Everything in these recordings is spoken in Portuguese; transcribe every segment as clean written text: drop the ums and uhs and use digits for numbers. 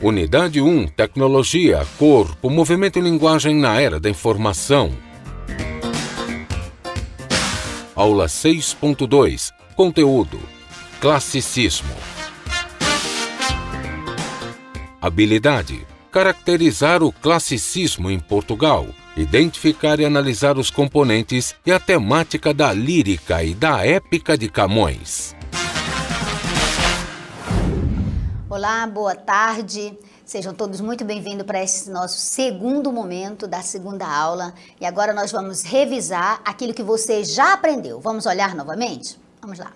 Unidade 1, Tecnologia, Corpo, Movimento e Linguagem na Era da Informação. Aula 6.2, Conteúdo, Classicismo. Habilidade, caracterizar o classicismo em Portugal, identificar e analisar os componentes e a temática da lírica e da épica de Camões. Olá, boa tarde. Sejam todos muito bem-vindos para esse nosso segundo momento da segunda aula. E agora nós vamos revisar aquilo que você já aprendeu. Vamos olhar novamente? Vamos lá.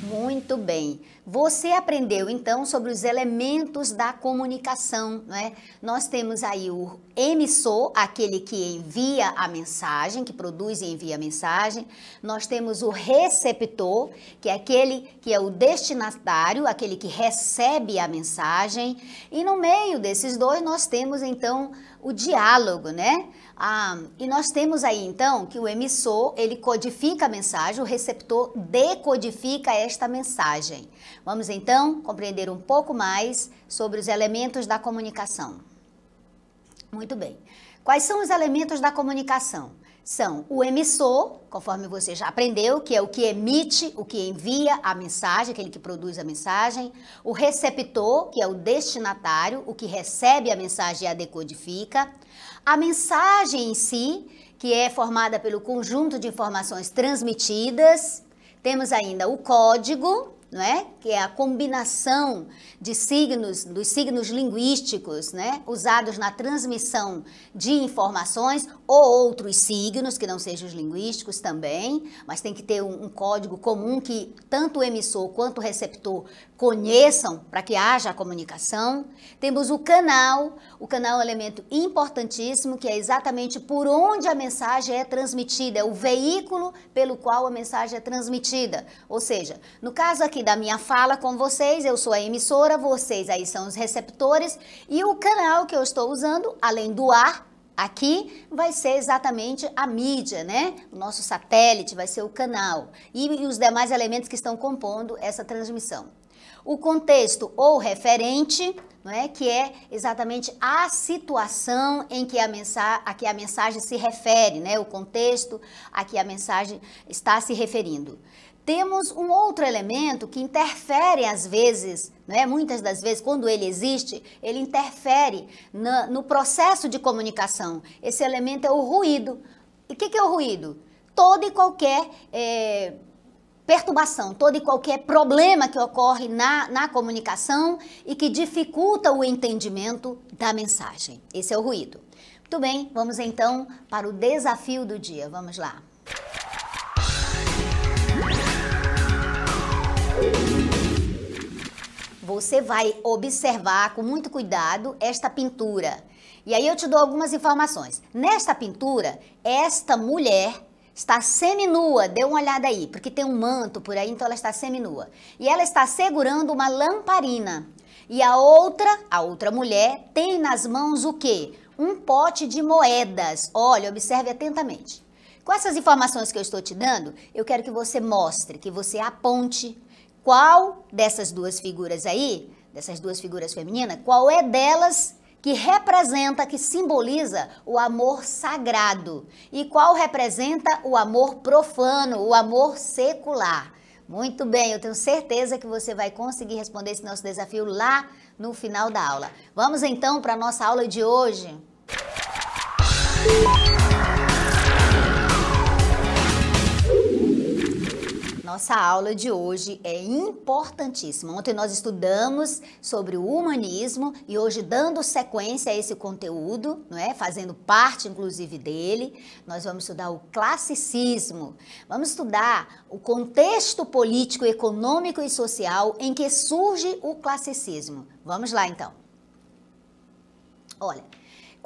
Muito bem. Você aprendeu então sobre os elementos da comunicação, não é? Nós temos aí o emissor, aquele que envia a mensagem, que produz e envia a mensagem. Nós temos o receptor, que é aquele que é o destinatário, aquele que recebe a mensagem. E no meio desses dois nós temos então o diálogo, né? E nós temos aí então que o emissor, ele codifica a mensagem, o receptor decodifica esta mensagem. Vamos então compreender um pouco mais sobre os elementos da comunicação. Muito bem. Quais são os elementos da comunicação? São o emissor, conforme você já aprendeu, que é o que emite, o que envia a mensagem, aquele que produz a mensagem. O receptor, que é o destinatário, o que recebe a mensagem e a decodifica. A mensagem em si, que é formada pelo conjunto de informações transmitidas. Temos ainda o código, não é? Que é a combinação de signos, dos signos linguísticos, né? Usados na transmissão de informações ou outros signos que não sejam os linguísticos também, mas tem que ter um código comum que tanto o emissor quanto o receptor conheçam para que haja a comunicação. Temos o canal é um elemento importantíssimo, que é exatamente por onde a mensagem é transmitida, é o veículo pelo qual a mensagem é transmitida. Ou seja, no caso aqui da minha fala com vocês, eu sou a emissora, vocês aí são os receptores, e o canal que eu estou usando, além do ar, aqui vai ser exatamente a mídia, né? O nosso satélite vai ser o canal e os demais elementos que estão compondo essa transmissão. O contexto ou referente, não é? Que é exatamente a situação em que a mensagem se refere, né? O contexto a que a mensagem está se referindo. Temos um outro elemento que interfere às vezes, né? Muitas das vezes, quando ele existe, ele interfere no processo de comunicação. Esse elemento é o ruído. E o que é o ruído? Toda e qualquer perturbação, todo e qualquer problema que ocorre na comunicação e que dificulta o entendimento da mensagem. Esse é o ruído. Muito bem, vamos então para o desafio do dia. Vamos lá. Você vai observar com muito cuidado esta pintura. E aí eu te dou algumas informações. Nesta pintura, esta mulher está seminua, dê uma olhada aí, porque tem um manto por aí, então ela está seminua. E ela está segurando uma lamparina. E a outra mulher tem nas mãos o quê? Um pote de moedas. Olha, observe atentamente. Com essas informações que eu estou te dando, eu quero que você mostre, que você aponte qual dessas duas figuras aí, dessas duas figuras femininas, qual é delas que representa, que simboliza o amor sagrado e qual representa o amor profano, o amor secular. Muito bem, eu tenho certeza que você vai conseguir responder esse nosso desafio lá no final da aula. Vamos então para a nossa aula de hoje. Nossa aula de hoje é importantíssima. Ontem nós estudamos sobre o humanismo e hoje, dando sequência a esse conteúdo, não é? Fazendo parte, inclusive, dele, nós vamos estudar o classicismo. Vamos estudar o contexto político, econômico e social em que surge o classicismo. Vamos lá, então. Olha,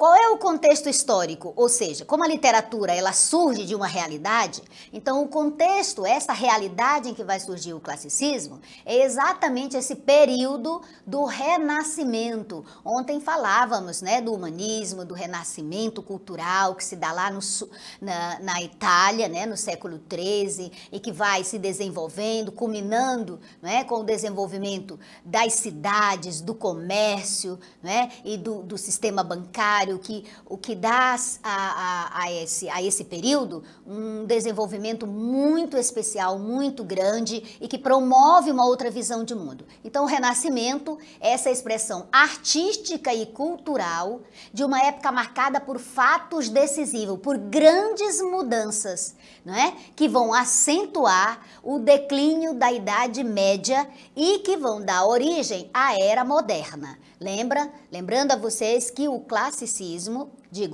Qual é o contexto histórico? Ou seja, como a literatura ela surge de uma realidade, então o contexto, essa realidade em que vai surgir o classicismo, é exatamente esse período do Renascimento. Ontem falávamos, né, do humanismo, do renascimento cultural que se dá lá na Itália, né, no século XIII, e que vai se desenvolvendo, culminando, né, com o desenvolvimento das cidades, do comércio, né, e do sistema bancário, o que dá a esse período um desenvolvimento muito especial, muito grande e que promove uma outra visão de mundo. Então, o Renascimento é essa expressão artística e cultural de uma época marcada por fatos decisivos, por grandes mudanças, não é? Que vão acentuar o declínio da Idade Média e que vão dar origem à Era Moderna. Lembrando a vocês que o classicismo,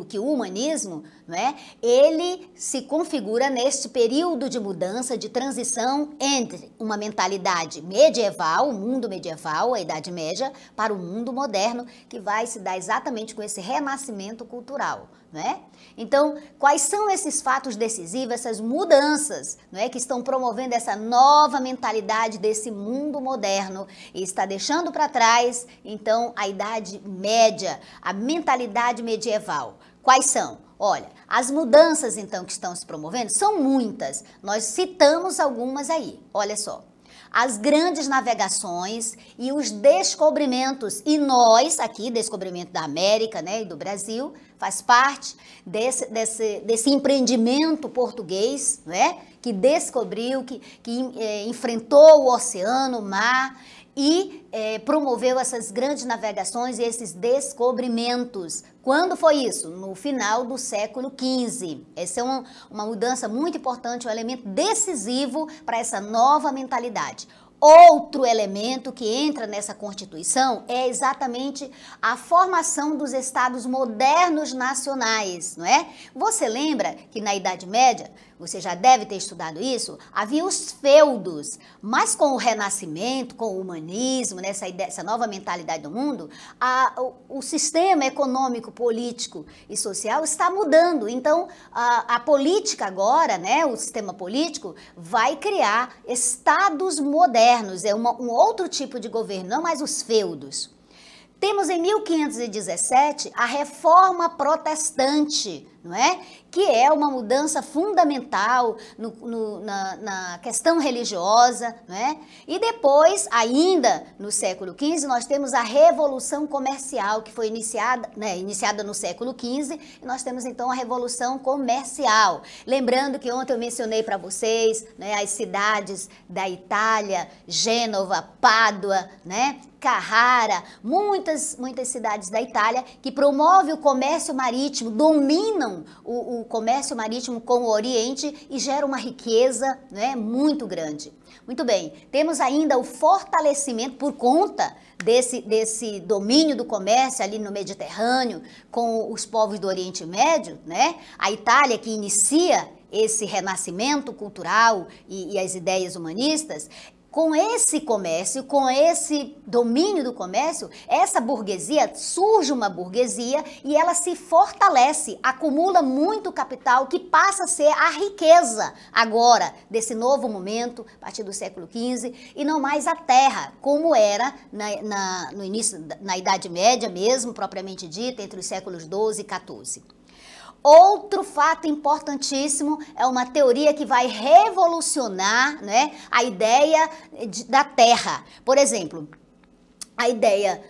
que o humanismo, não é? Ele se configura neste período de mudança, de transição entre uma mentalidade medieval, o mundo medieval, a Idade Média, para o mundo moderno, que vai se dar exatamente com esse renascimento cultural, não é? Então, quais são esses fatos decisivos, essas mudanças, não é, que estão promovendo essa nova mentalidade desse mundo moderno e está deixando para trás, então, a Idade Média, a mentalidade medieval? Quais são? Olha, as mudanças, então, que estão se promovendo são muitas. Nós citamos algumas aí. Olha só. As grandes navegações e os descobrimentos. E nós, aqui, descobrimento da América, né, e do Brasil, faz parte desse empreendimento português, né, que descobriu, que enfrentou o oceano, o mar, e promoveu essas grandes navegações e esses descobrimentos. Quando foi isso? No final do século XV. Essa é uma mudança muito importante, um elemento decisivo para essa nova mentalidade. Outro elemento que entra nessa Constituição é exatamente a formação dos estados modernos nacionais, não é? Você lembra que na Idade Média, você já deve ter estudado isso, havia os feudos, mas com o Renascimento, com o humanismo, essa nova mentalidade do mundo, o sistema econômico, político e social está mudando. Então, a política agora, né, o sistema político, vai criar estados modernos, é um outro tipo de governo, não mais os feudos. Temos em 1517 a Reforma Protestante, não é? Que é uma mudança fundamental na questão religiosa, não é? E depois, ainda no século XV, nós temos a Revolução Comercial, que foi iniciada no século XV, e nós temos então a Revolução Comercial. Lembrando que ontem eu mencionei para vocês, né, as cidades da Itália, Gênova, Pádua, né? Carrara, muitas cidades da Itália que promovem o comércio marítimo, dominam o comércio marítimo com o Oriente e geram uma riqueza, né, muito grande. Muito bem, temos ainda o fortalecimento por conta desse domínio do comércio ali no Mediterrâneo com os povos do Oriente Médio, né? A Itália que inicia esse renascimento cultural e as ideias humanistas. Com esse comércio, com esse domínio do comércio, essa burguesia, surge uma burguesia e ela se fortalece, acumula muito capital que passa a ser a riqueza agora desse novo momento, a partir do século XV, e não mais a terra, como era no início, na Idade Média mesmo, propriamente dita, entre os séculos XII e XIV. Outro fato importantíssimo é uma teoria que vai revolucionar, né, a ideia da Terra. Por exemplo, a ideia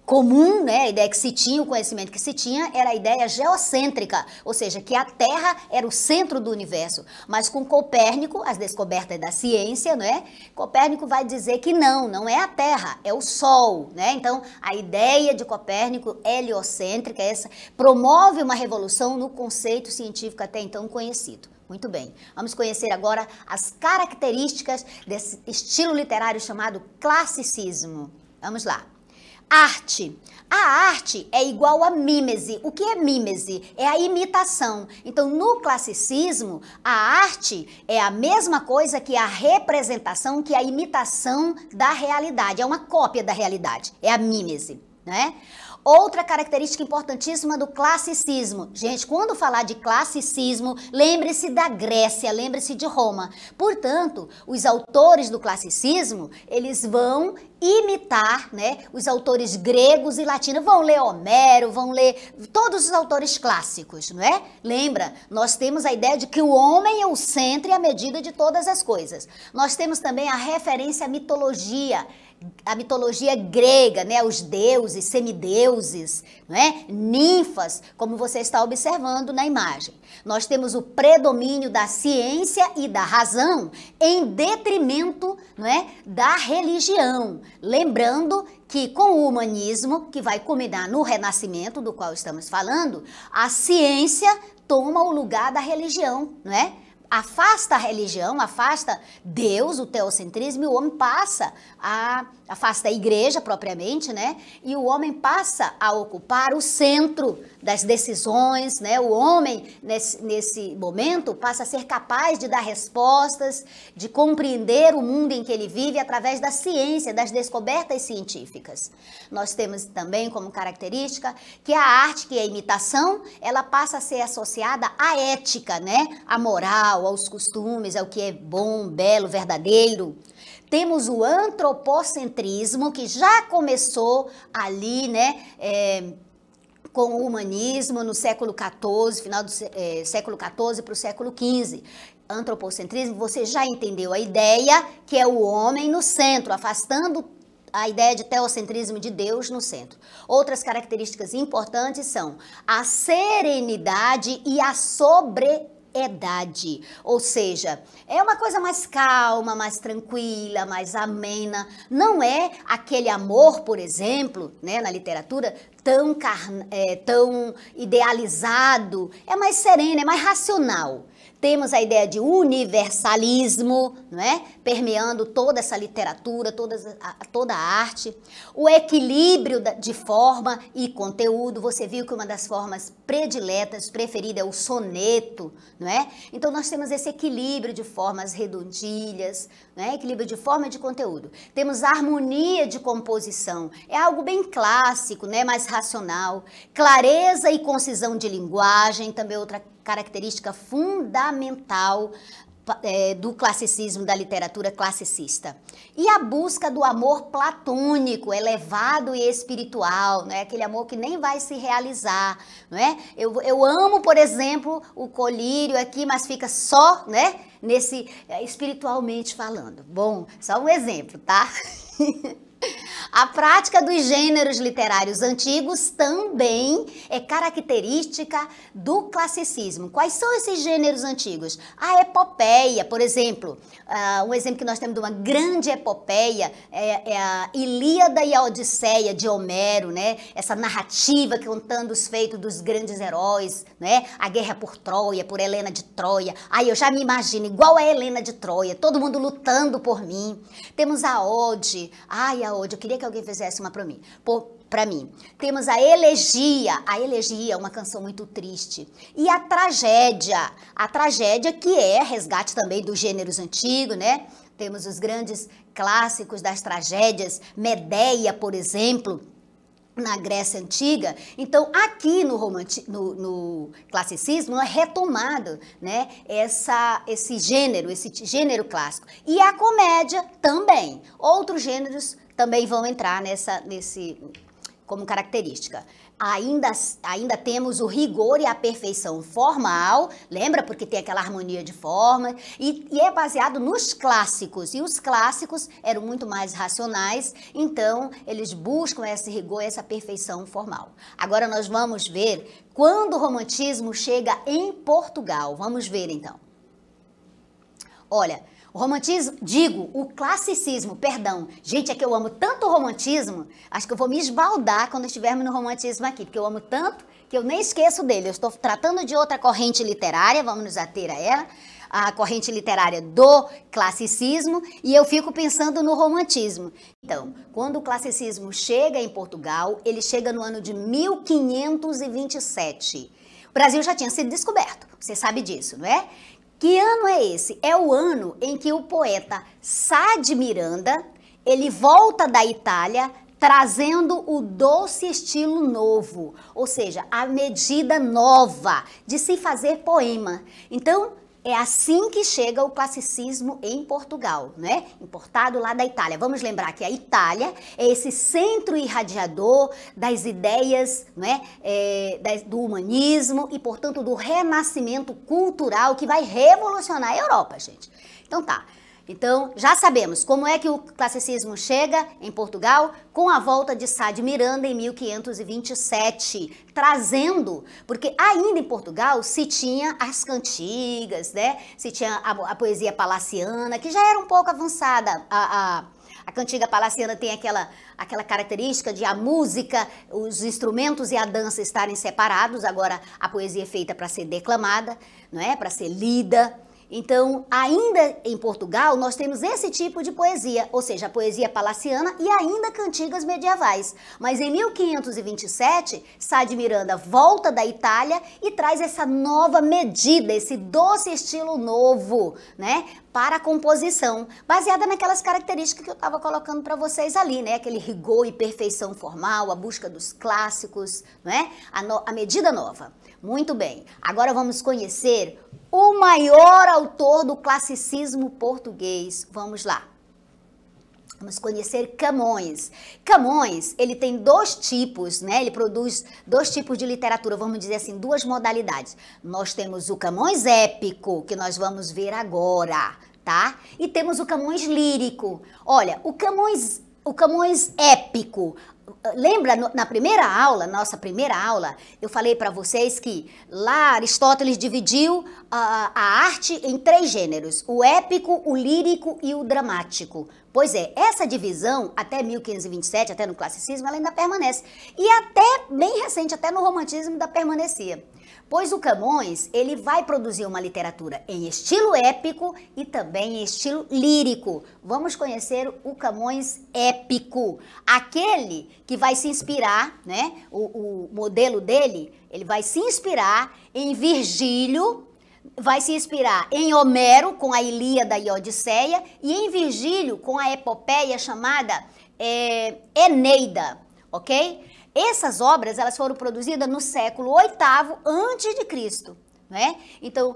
comum, né, a ideia que se tinha, o conhecimento que se tinha, era a ideia geocêntrica, ou seja, que a Terra era o centro do universo. Mas com Copérnico, as descobertas da ciência, né, Copérnico vai dizer que não é a Terra, é o Sol, né? Então, a ideia de Copérnico heliocêntrica, essa promove uma revolução no conceito científico até então conhecido. Muito bem, vamos conhecer agora as características desse estilo literário chamado classicismo. Vamos lá. Arte. A arte é igual a mímese. O que é mímese? É a imitação. Então, no classicismo, a arte é a mesma coisa que a representação, que a imitação da realidade. É uma cópia da realidade. É a mímese, né? Outra característica importantíssima do classicismo. Gente, quando falar de classicismo, lembre-se da Grécia, lembre-se de Roma. Portanto, os autores do classicismo, eles vão imitar, né, os autores gregos e latinos. Vão ler Homero, vão ler todos os autores clássicos, não é? Lembra, nós temos a ideia de que o homem é o centro e a medida de todas as coisas. Nós temos também a referência à mitologia grega, né, os deuses, semideuses, não é? Ninfas, como você está observando na imagem. Nós temos o predomínio da ciência e da razão em detrimento, não é, da religião. Lembrando que com o humanismo, que vai culminar no Renascimento, do qual estamos falando, a ciência toma o lugar da religião, não é? Afasta a religião, afasta Deus, o teocentrismo, e o homem afasta a igreja propriamente, né? E o homem passa a ocupar o centro das decisões, né? O homem, nesse momento, passa a ser capaz de dar respostas, de compreender o mundo em que ele vive através da ciência, das descobertas científicas. Nós temos também como característica que a arte, que é a imitação, ela passa a ser associada à ética, né? À moral, aos costumes, ao que é bom, belo, verdadeiro. Temos o antropocentrismo, que já começou ali, né, com o humanismo no século XIV, final do século XIV para o século XV. Antropocentrismo, você já entendeu a ideia, que é o homem no centro, afastando a ideia de teocentrismo, de Deus no centro. Outras características importantes são a serenidade e a sobriedade, ou seja, é uma coisa mais calma, mais tranquila, mais amena. Não é aquele amor, por exemplo, né, na literatura, tão idealizado. É mais sereno, é mais racional. Temos a ideia de universalismo, não é? Permeando toda essa literatura, toda a arte. O equilíbrio de forma e conteúdo. Você viu que uma das formas prediletas, preferida, é o soneto, não é? Então nós temos esse equilíbrio de formas redondilhas, não é? Equilíbrio de forma e de conteúdo. Temos a harmonia de composição. É algo bem clássico, né? Mais racional. Clareza e concisão de linguagem, também outra característica fundamental do classicismo, da literatura classicista. E a busca do amor platônico, elevado e espiritual, né? Aquele amor que nem vai se realizar, não é? Eu amo, por exemplo, o colírio aqui, mas fica só, né, nesse espiritualmente falando. Bom, só um exemplo, tá? A prática dos gêneros literários antigos também é característica do classicismo. Quais são esses gêneros antigos? A epopeia, por exemplo. Um exemplo que nós temos de uma grande epopeia é a Ilíada e a Odisseia de Homero, né? Essa narrativa contando os feitos dos grandes heróis, né? A guerra por Troia, por Helena de Troia. Ai, eu já me imagino igual a Helena de Troia, todo mundo lutando por mim. Temos a Ode. Ai, a Ode, eu queria que alguém fizesse uma para mim. Temos a elegia é uma canção muito triste. E a tragédia que é resgate também dos gêneros antigos, né? Temos os grandes clássicos das tragédias, Medeia, por exemplo, na Grécia Antiga. Então, aqui no classicismo é retomado, né, esse gênero clássico. E a comédia também. Outros gêneros também vão entrar como característica. Ainda temos o rigor e a perfeição formal, lembra? Porque tem aquela harmonia de forma, e é baseado nos clássicos, e os clássicos eram muito mais racionais, então eles buscam esse rigor e essa perfeição formal. Agora nós vamos ver quando o romantismo chega em Portugal. Vamos ver então. Olha, o classicismo, perdão. Gente, é que eu amo tanto o romantismo, acho que eu vou me esbaldar quando estivermos no romantismo aqui, porque eu amo tanto que eu nem esqueço dele. Eu estou tratando de outra corrente literária, vamos nos ater a ela, a corrente literária do classicismo, e eu fico pensando no romantismo. Então, quando o classicismo chega em Portugal, ele chega no ano de 1527. O Brasil já tinha sido descoberto, você sabe disso, não é? Que ano é esse? É o ano em que o poeta Sá de Miranda, ele volta da Itália, trazendo o doce estilo novo, ou seja, a medida nova de se fazer poema. Então, é assim que chega o classicismo em Portugal, né? Importado lá da Itália. Vamos lembrar que a Itália é esse centro irradiador das ideias, né? Do humanismo e, portanto, do renascimento cultural que vai revolucionar a Europa, gente. Então tá. Então, já sabemos como é que o classicismo chega em Portugal com a volta de Sá de Miranda em 1527, trazendo, porque ainda em Portugal se tinha as cantigas, né? Se tinha a poesia palaciana, que já era um pouco avançada. A cantiga palaciana tem aquela característica de a música, os instrumentos e a dança estarem separados. Agora, a poesia é feita para ser declamada, não é? Para ser lida. Então, ainda em Portugal, nós temos esse tipo de poesia, ou seja, a poesia palaciana e ainda cantigas medievais. Mas em 1527, Sá de Miranda volta da Itália e traz essa nova medida, esse doce estilo novo, né, para a composição, baseada naquelas características que eu estava colocando para vocês ali, né, aquele rigor e perfeição formal, a busca dos clássicos, né, a medida nova. Muito bem, agora vamos conhecer o maior autor do classicismo português. Vamos lá. Vamos conhecer Camões. Camões, ele tem dois tipos, né? Ele produz dois tipos de literatura, vamos dizer assim, duas modalidades. Nós temos o Camões épico, que nós vamos ver agora, tá? E temos o Camões lírico. Olha, o Camões épico. Lembra, na primeira aula, nossa primeira aula, eu falei para vocês que lá Aristóteles dividiu a arte em três gêneros, o épico, o lírico e o dramático. Pois é, essa divisão, até 1527, até no classicismo, ela ainda permanece. E até bem recente, até no romantismo ainda permanecia. Pois o Camões, ele vai produzir uma literatura em estilo épico e também em estilo lírico. Vamos conhecer o Camões épico, aquele que vai se inspirar, né? O modelo dele, ele vai se inspirar em Virgílio, vai se inspirar em Homero com a Ilíada e a Odisseia e em Virgílio com a epopeia chamada Eneida, ok? Essas obras, elas foram produzidas no século VIII a.C., né? Então,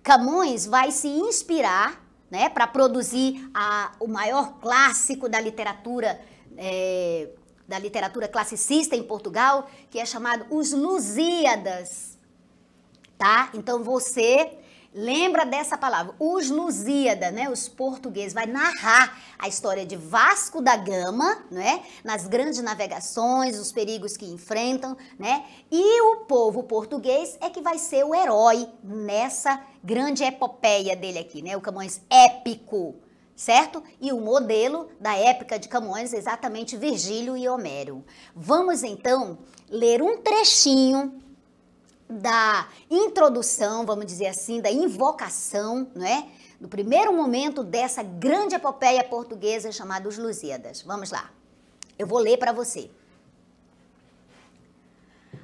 Camões vai se inspirar, né, para produzir o maior clássico da literatura classicista em Portugal, que é chamado Os Lusíadas, tá? Então, você lembra dessa palavra, os Lusíadas, né? Os portugueses, vai narrar a história de Vasco da Gama, né? Nas grandes navegações, os perigos que enfrentam, né? E o povo português é que vai ser o herói nessa grande epopeia dele aqui, né? O Camões épico, certo? E o modelo da épica de Camões é exatamente Virgílio e Homero. Vamos então ler um trechinho da introdução, vamos dizer assim, da invocação, não é? No primeiro momento dessa grande epopeia portuguesa chamada Os Lusíadas. Vamos lá. Eu vou ler para você.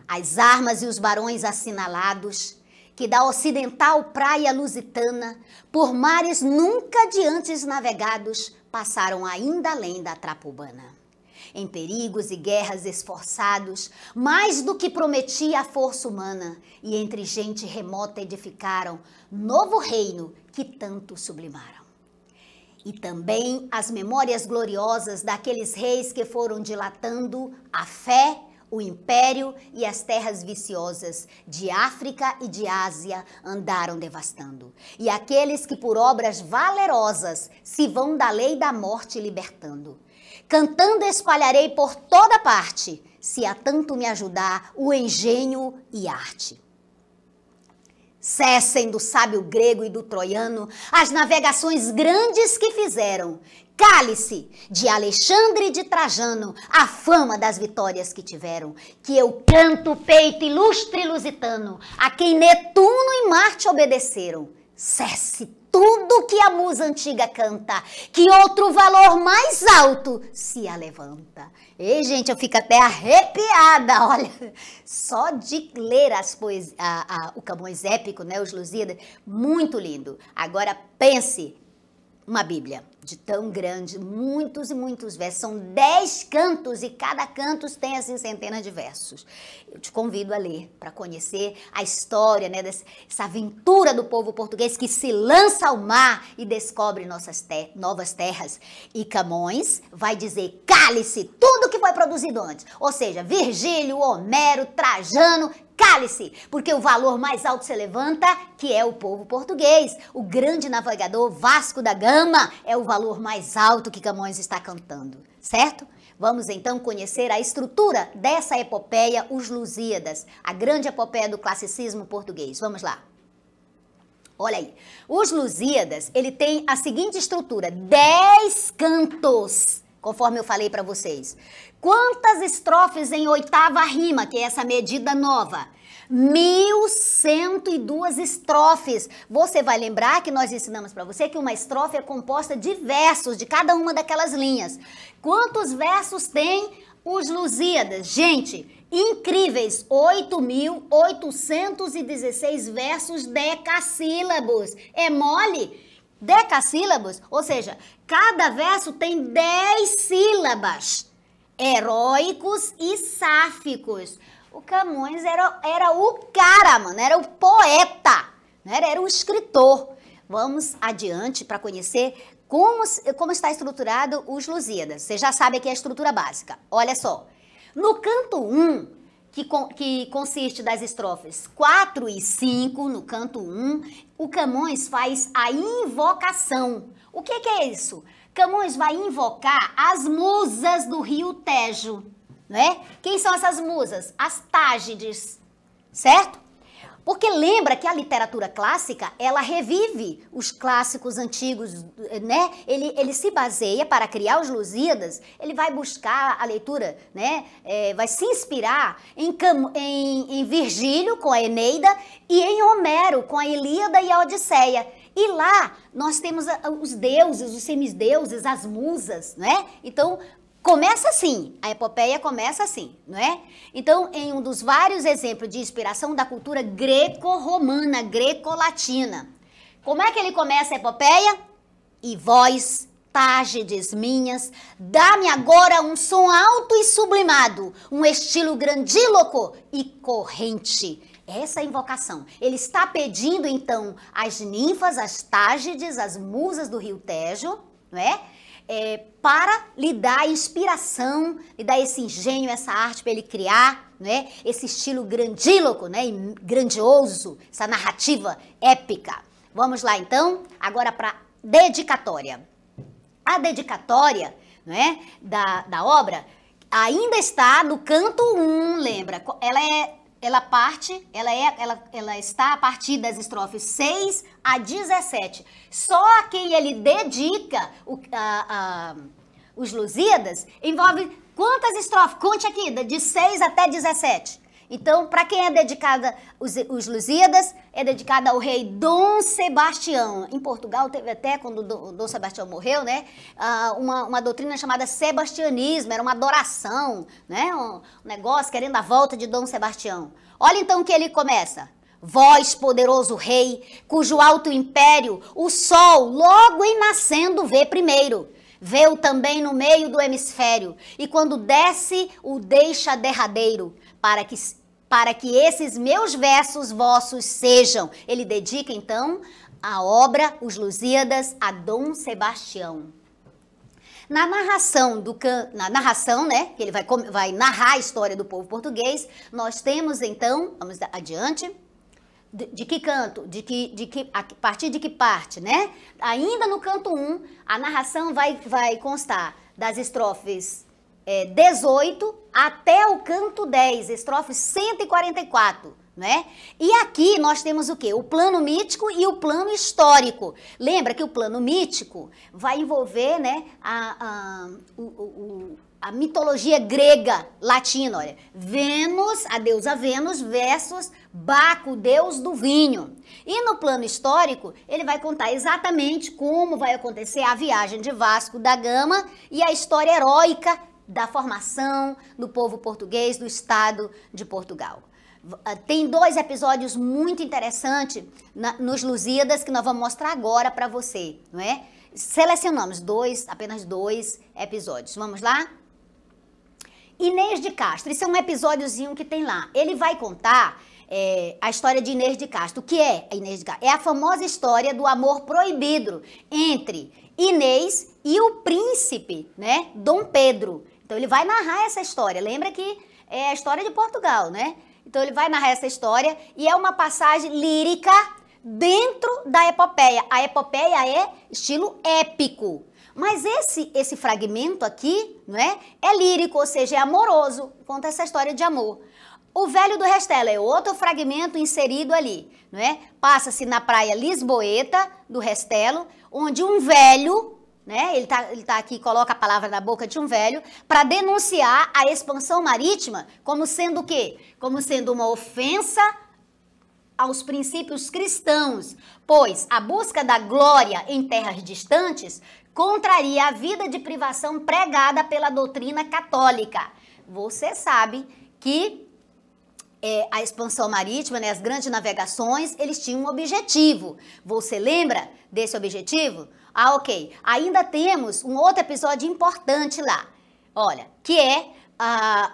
As armas e os barões assinalados, que da ocidental praia lusitana, por mares nunca de antes navegados, passaram ainda além da Trapobana. Em perigos e guerras esforçados, mais do que prometia a força humana, e entre gente remota edificaram novo reino que tanto sublimaram. E também as memórias gloriosas daqueles reis que foram dilatando a fé, o império e as terras viciosas de África e de Ásia andaram devastando. E aqueles que por obras valerosas se vão da lei da morte libertando. Cantando espalharei por toda parte, se a tanto me ajudar o engenho e arte. Cessem do sábio grego e do troiano as navegações grandes que fizeram. Cale-se de Alexandre e de Trajano a fama das vitórias que tiveram. Que eu canto o peito ilustre lusitano, a quem Netuno e Marte obedeceram. Cesse tudo que a musa antiga canta, que outro valor mais alto se alevanta. Ei, gente, eu fico até arrepiada, olha, só de ler o Camões épico, né, os Lusíadas, muito lindo. Agora pense, uma Bíblia de tão grande, muitos e muitos versos, são 10 cantos e cada canto tem assim centenas de versos. Eu te convido a ler para conhecer a história, né, dessa aventura do povo português que se lança ao mar e descobre novas terras. E Camões vai dizer, cale-se, tudo que foi produzido antes, ou seja, Virgílio, Homero, Trajano, cale-se, porque o valor mais alto se levanta, que é o povo português. O grande navegador Vasco da Gama é o valor mais alto que Camões está cantando, certo? Vamos então conhecer a estrutura dessa epopeia, Os Lusíadas, a grande epopeia do classicismo português. Vamos lá. Olha aí, Os Lusíadas, ele tem a seguinte estrutura, 10 cantos, conforme eu falei para vocês. Quantas estrofes em oitava rima, que é essa medida nova? 1102 estrofes. Você vai lembrar que nós ensinamos para você que uma estrofe é composta de versos, de cada uma daquelas linhas. Quantos versos tem Os Lusíadas? Gente, incríveis, 8.816 versos decassílabos. É mole? Decassílabos, ou seja, cada verso tem 10 sílabas. Heróicos e sáficos. O Camões era o cara, mano, era o poeta, né? Era o escritor. Vamos adiante para conhecer como está estruturado Os Lusíadas. Você já sabe aqui a estrutura básica. Olha só, no canto 1, que consiste das estrofes 4 e 5, no canto 1, o Camões faz a invocação. O que é isso? Camões vai invocar as musas do rio Tejo, né? Quem são essas musas? As Tágides, certo? Porque lembra que a literatura clássica, ela revive os clássicos antigos, né? Ele se baseia para criar os Lusíadas, ele vai buscar a leitura, né? Vai se inspirar em Virgílio com a Eneida e em Homero com a Ilíada e a Odisseia. E lá nós temos os deuses, os semideuses, as musas, né? Então, começa assim, a epopeia começa assim, não é? Então, em um dos vários exemplos de inspiração da cultura greco-romana, greco-latina. Como é que ele começa a epopeia? E vós, Tágides minhas, dá-me agora um som alto e sublimado, um estilo grandíloco e corrente. Essa é a invocação. Ele está pedindo, então, às ninfas, às Tágides, às musas do rio Tejo, não é? Para lhe dar inspiração, lhe dar esse engenho, essa arte para ele criar, né? Esse estilo grandíloco, né? Grandioso, essa narrativa épica. Vamos lá, então, agora para dedicatória. A dedicatória, né, da obra ainda está no canto 1, lembra? Ela está a partir das estrofes 6 a 17. Só a quem ele dedica os Lusíadas envolve quantas estrofes? Conte aqui, de 6 até 17. Então, para quem é dedicada os Lusíadas, é dedicada ao rei Dom Sebastião. Em Portugal, teve até, quando Dom Sebastião morreu, né, uma doutrina chamada sebastianismo, era uma adoração, né, um negócio querendo a volta de Dom Sebastião. Olha então que ele começa. Vós, poderoso rei, cujo alto império o sol logo em nascendo vê primeiro. Vê-o também no meio do hemisfério, e quando desce o deixa derradeiro, para que esses meus versos vossos sejam. Ele dedica, então, a obra Os Lusíadas a Dom Sebastião. Na narração, né, que ele vai narrar a história do povo português, nós temos, então, vamos adiante, de que canto, a partir de que parte, né? Ainda no canto 1, a narração vai constar das estrofes 18 até o canto 10, estrofes 144, né? E aqui nós temos o quê? O plano mítico e o plano histórico. Lembra que o plano mítico vai envolver, né, a mitologia grega, latina, olha. Vênus, a deusa Vênus versus Baco, deus do vinho. E no plano histórico, ele vai contar exatamente como vai acontecer a viagem de Vasco da Gama e a história heróica da formação do povo português, do estado de Portugal. Tem 2 episódios muito interessantes nos Lusíadas que nós vamos mostrar agora para você, não é? selecionamos apenas dois episódios. Vamos lá? Inês de Castro, esse é um episódiozinho que tem lá. Ele vai contar a história de Inês de Castro. O que é a Inês de Castro? É a famosa história do amor proibido entre Inês e o príncipe, né, Dom Pedro. Então ele vai narrar essa história. Lembra que é a história de Portugal, né? Então ele vai narrar essa história e é uma passagem lírica dentro da epopeia. A epopeia é estilo épico. Mas esse fragmento aqui, não é? É lírico, ou seja, é amoroso. Conta essa história de amor. O Velho do Restelo é outro fragmento inserido ali, não é? Passa-se na praia Lisboeta do Restelo, onde um velho, né? Ele tá aqui, coloca a palavra na boca de um velho, para denunciar a expansão marítima como sendo o quê? Como sendo uma ofensa aos princípios cristãos, pois a busca da glória em terras distantes contraria a vida de privação pregada pela doutrina católica. Você sabe que a expansão marítima, né, as grandes navegações, eles tinham um objetivo. Você lembra desse objetivo? Ah, ok. Ainda temos um outro episódio importante lá. Olha, que é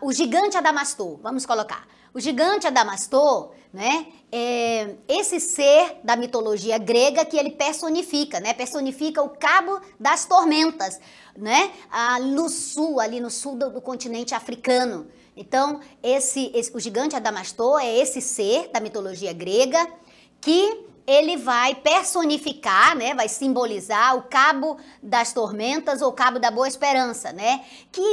o gigante Adamastor. Vamos colocar. O gigante Adamastor, né, é esse ser da mitologia grega que ele personifica, né? Personifica o cabo das tormentas, né? No sul, ali no sul do continente africano. Então, o gigante Adamastor é esse ser da mitologia grega que ele vai personificar, né, vai simbolizar o cabo das tormentas ou o cabo da boa esperança, né, que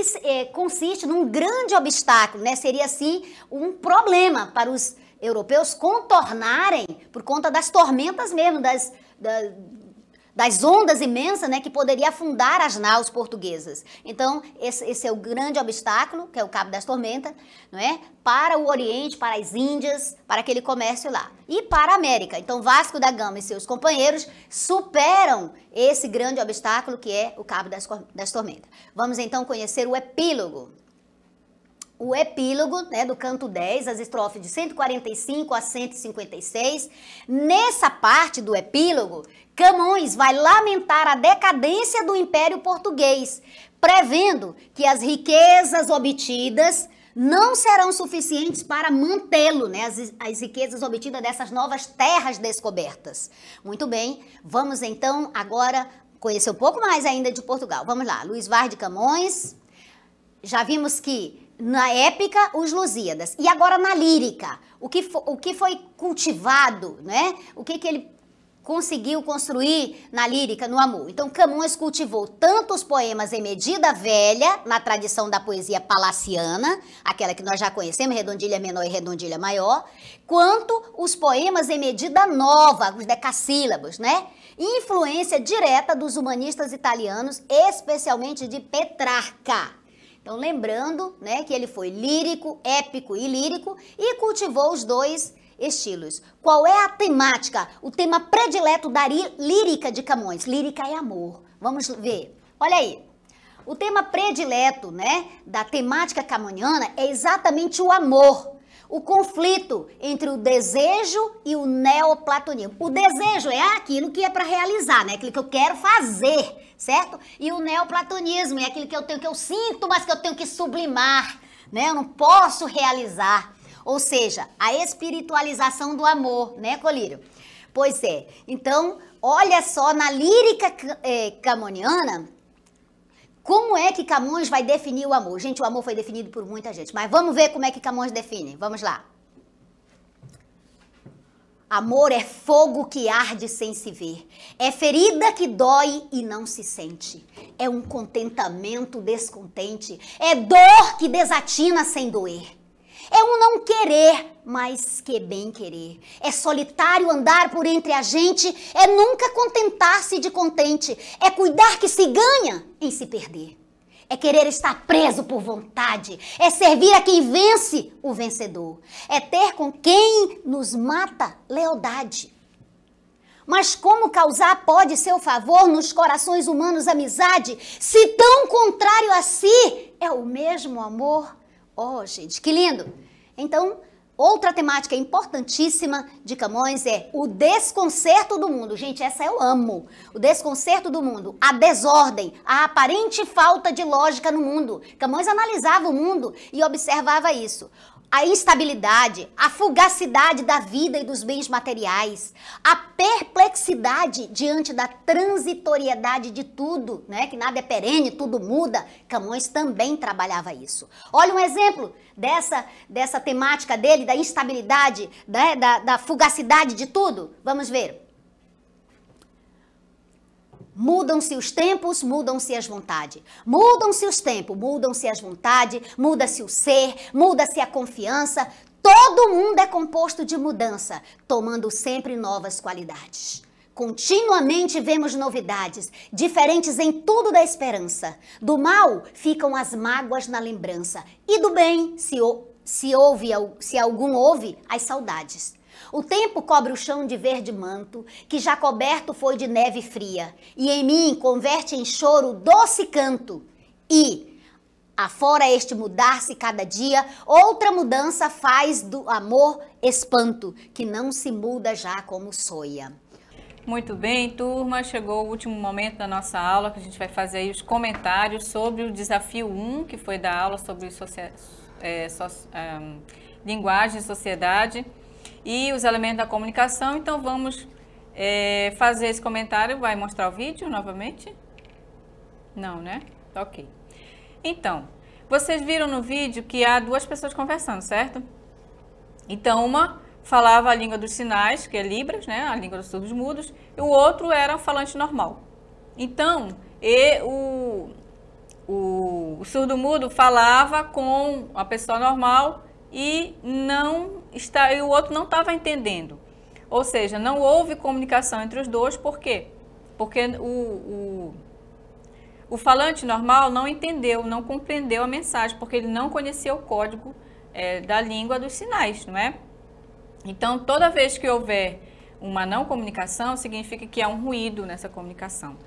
consiste num grande obstáculo, né, seria assim um problema para os europeus contornarem por conta das tormentas mesmo, das ondas imensas, né, que poderia afundar as naus portuguesas. Então, esse é o grande obstáculo, que é o Cabo das Tormentas, não é? Para o Oriente, para as Índias, para aquele comércio lá. E para a América. Então, Vasco da Gama e seus companheiros superam esse grande obstáculo que é o Cabo das Tormentas. Vamos então conhecer o epílogo. O epílogo, né, do canto 10, as estrofes de 145 a 156. Nessa parte do epílogo, Camões vai lamentar a decadência do Império Português, prevendo que as riquezas obtidas não serão suficientes para mantê-lo, né, as riquezas obtidas dessas novas terras descobertas. Muito bem, vamos então agora conhecer um pouco mais ainda de Portugal. Vamos lá, Luís Vaz de Camões. Já vimos que na épica, os Lusíadas. E agora na lírica, o que foi cultivado, né? O que ele conseguiu construir na lírica, no amor. Então, Camões cultivou tanto os poemas em medida velha, na tradição da poesia palaciana, aquela que nós já conhecemos, redondilha menor e redondilha maior, quanto os poemas em medida nova, os decassílabos, né? Influência direta dos humanistas italianos, especialmente de Petrarca. Então, lembrando, né, que ele foi lírico, épico e lírico e cultivou os dois estilos. Qual é a temática, o tema predileto da lírica de Camões? Lírica é amor. Vamos ver. Olha aí. O tema predileto, né, da temática camoniana é exatamente o amor. O conflito entre o desejo e o neoplatonismo. O desejo é aquilo que é para realizar, né? Aquilo que eu quero fazer, certo? E o neoplatonismo é aquilo que eu sinto, mas que eu tenho que sublimar, né? Eu não posso realizar. Ou seja, a espiritualização do amor, né, Colírio? Pois é. Então, olha só, na lírica camoniana, como é que Camões vai definir o amor? Gente, o amor foi definido por muita gente, mas vamos ver como é que Camões define. Vamos lá. Amor é fogo que arde sem se ver. É ferida que dói e não se sente. É um contentamento descontente. É dor que desatina sem doer. É um não querer, mas que bem querer. É solitário andar por entre a gente, é nunca contentar-se de contente, é cuidar que se ganha em se perder. É querer estar preso por vontade, é servir a quem vence o vencedor, é ter com quem nos mata lealdade. Mas como causar pode seu favor nos corações humanos amizade, se tão contrário a si é o mesmo amor? Oh, gente, que lindo! Então, Outra temática importantíssima de Camões é o desconcerto do mundo. Gente, essa eu amo. O desconcerto do mundo, a desordem, a aparente falta de lógica no mundo. Camões analisava o mundo e observava isso. A instabilidade, a fugacidade da vida e dos bens materiais, a perplexidade diante da transitoriedade de tudo, né? Que nada é perene, tudo muda. Camões também trabalhava isso. Olha um exemplo dessa temática dele, da instabilidade, né? da fugacidade de tudo. Vamos ver. Mudam-se os tempos, mudam-se as vontades. Mudam-se os tempos, mudam-se as vontades, muda-se o ser, muda-se a confiança. Todo mundo é composto de mudança, tomando sempre novas qualidades. Continuamente vemos novidades, diferentes em tudo da esperança. Do mal ficam as mágoas na lembrança, e do bem, se algum houve, as saudades. O tempo cobre o chão de verde manto, que já coberto foi de neve fria, e em mim converte em choro doce canto. E, afora este mudar-se cada dia, outra mudança faz do amor espanto, que não se muda já como soia. Muito bem, turma, chegou o último momento da nossa aula, que a gente vai fazer aí os comentários sobre o desafio 1, que foi da aula sobre linguagem e sociedade. E os elementos da comunicação, então vamos fazer esse comentário. Vai mostrar o vídeo novamente? Não, né? Ok. Então, vocês viram no vídeo que há duas pessoas conversando, certo? Então, uma falava a língua dos sinais, que é Libras, né? A língua dos surdos mudos, e o outro era falante normal. Então, o surdo mudo falava com a pessoa normal e o outro não estava entendendo. Ou seja, não houve comunicação entre os dois. Por quê? Porque o falante normal não entendeu, não compreendeu a mensagem, porque ele não conhecia o código da língua dos sinais, não é? Então, toda vez que houver uma não comunicação, significa que há um ruído nessa comunicação,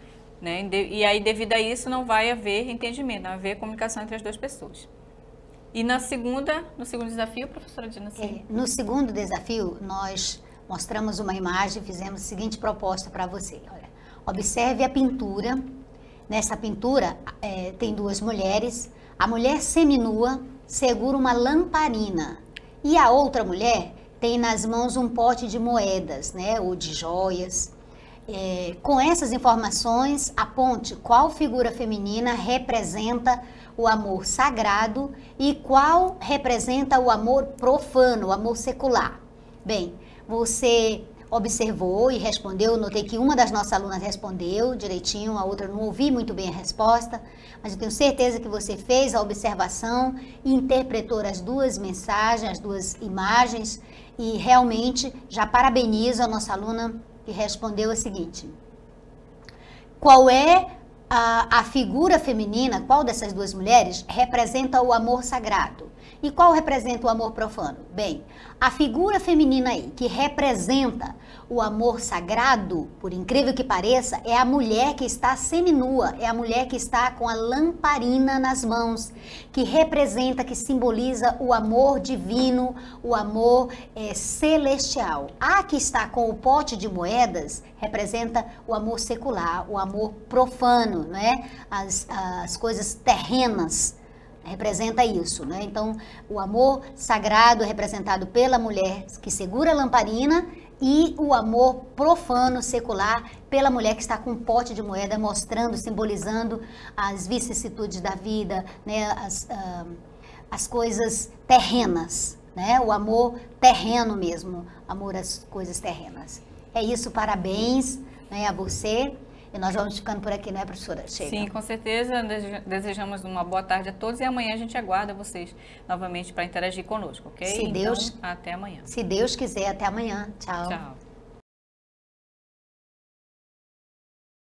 né? E aí, devido a isso, não vai haver entendimento, não vai haver comunicação entre as duas pessoas. E no segundo desafio, professora Dina? No segundo desafio, nós mostramos uma imagem, fizemos a seguinte proposta para você. Olha, observe a pintura. Nessa pintura tem duas mulheres. A mulher seminua segura uma lamparina e a outra mulher tem nas mãos um pote de moedas, né, ou de joias. Com essas informações, aponte qual figura feminina representa o amor sagrado e qual representa o amor profano, o amor secular. Bem, você observou e respondeu, notei que uma das nossas alunas respondeu direitinho, a outra não ouvi muito bem a resposta, mas eu tenho certeza que você fez a observação e interpretou as duas mensagens, as duas imagens, e realmente já parabenizo a nossa aluna que respondeu o seguinte: qual é a figura feminina, qual dessas duas mulheres representa o amor sagrado? E qual representa o amor profano? Bem, a figura feminina aí, que representa o amor sagrado, por incrível que pareça, é a mulher que está seminua, é a mulher que está com a lamparina nas mãos, que representa, que simboliza o amor divino, o amor celestial. A que está com o pote de moedas representa o amor secular, o amor profano, né? As coisas terrenas. Representa isso, né? Então, o amor sagrado é representado pela mulher que segura a lamparina e o amor profano, secular, pela mulher que está com um pote de moeda, mostrando, simbolizando as vicissitudes da vida, né? As coisas terrenas, né? O amor terreno mesmo, amor às coisas terrenas. É isso, parabéns, né, a você. E nós vamos ficando por aqui, né, professora? Chega. Sim, com certeza. Desejamos uma boa tarde a todos e amanhã a gente aguarda vocês novamente para interagir conosco, ok? Se Deus, então, até amanhã. Se Deus quiser, até amanhã. Tchau. Tchau.